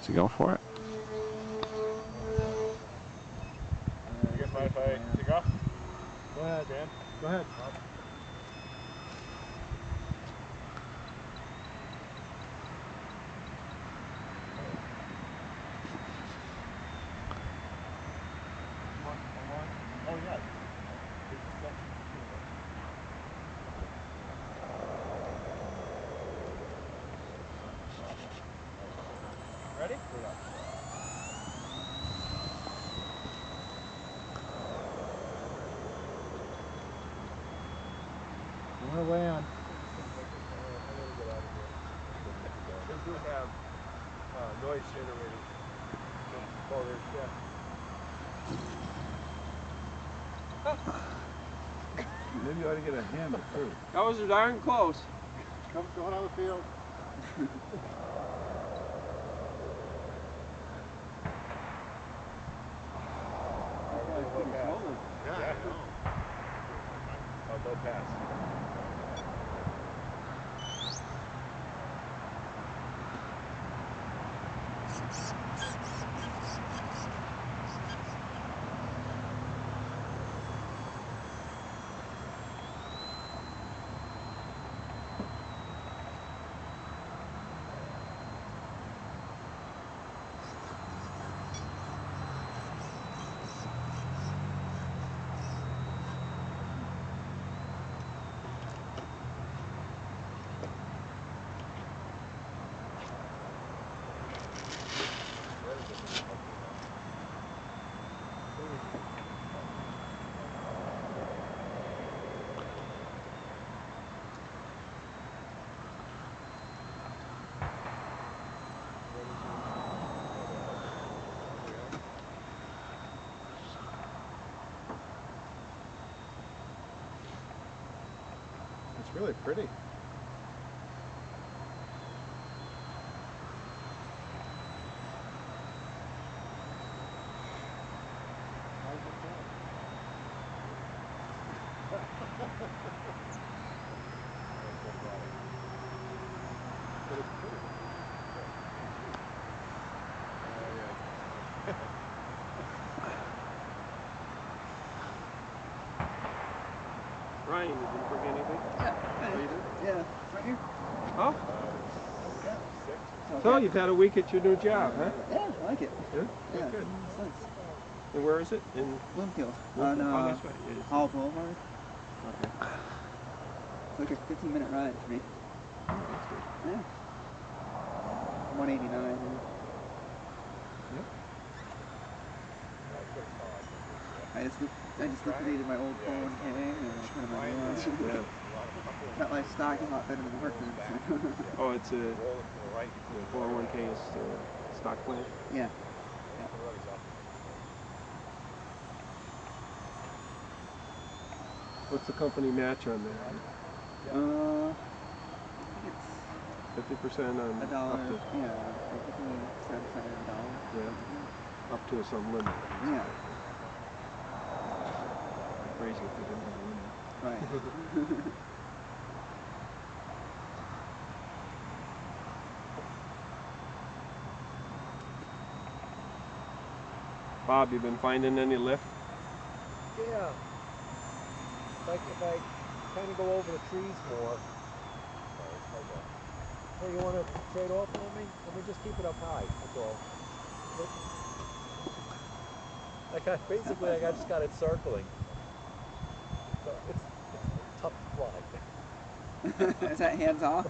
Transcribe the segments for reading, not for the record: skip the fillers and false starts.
So go for it. You guys mind if I take off? Go ahead, Dan. Go ahead. Oh, yeah. Ready? I'm gonna land. They do have noise generators. Oh, there's Maybe you ought to get a hammer too. That was darn close. Come going on the field. Yeah. Oh, no pass. It's really pretty. Ryan, you didn't bring anything? Yeah. Oh, you did? Yeah. Right here. Oh? Yeah. So you've had a week at your new job, huh? Yeah, I like it. Yeah? Yeah. Good. It's nice. And where is it? In Bloomfield. Bloomfield? On Oh, that's right. It is. Hall Boulevard. Okay. It's like a 15-minute ride for me. Oh, that's good. Yeah. 189. Yep. I just liquidated my old 401k and I put in my new one. Yeah. That life stock is a lot better than the workman's. Oh, it's a 401k is stock plan? Yeah. What's the company match on that? I think it's 50% on a dollar. up to, Yeah, or 50 cents on a dollar. yeah, up to some limit. Yeah. Crazy if they didn't have a limit. Right. Bob, you been finding any lift? Yeah. If I kind of go over the trees more. Hey, you want to trade off on me? Let me just keep it up high. That's all. Basically, I just got it circling. So it's tough to fly. Is that hands off?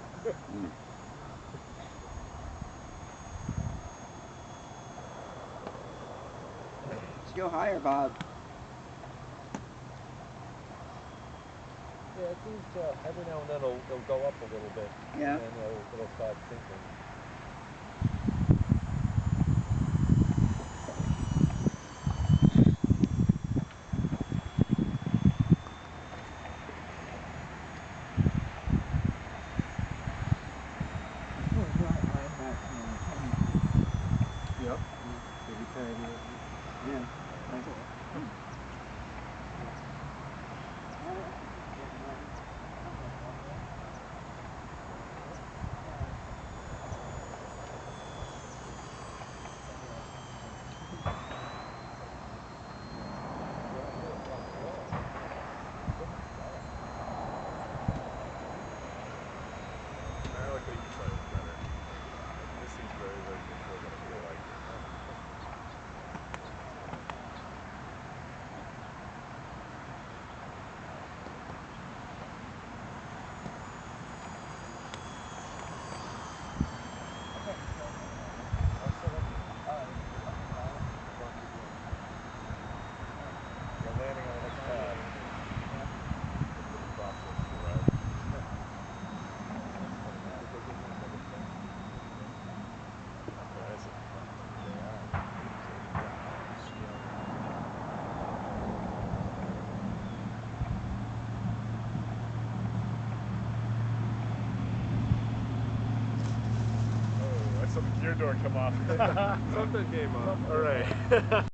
Should go higher, Bob. Yeah, it seems to every now and then it'll go up a little bit. Yeah. And then it'll start sinking. Yep. Every time you... Yeah. Right. door come off. Something came up. All right.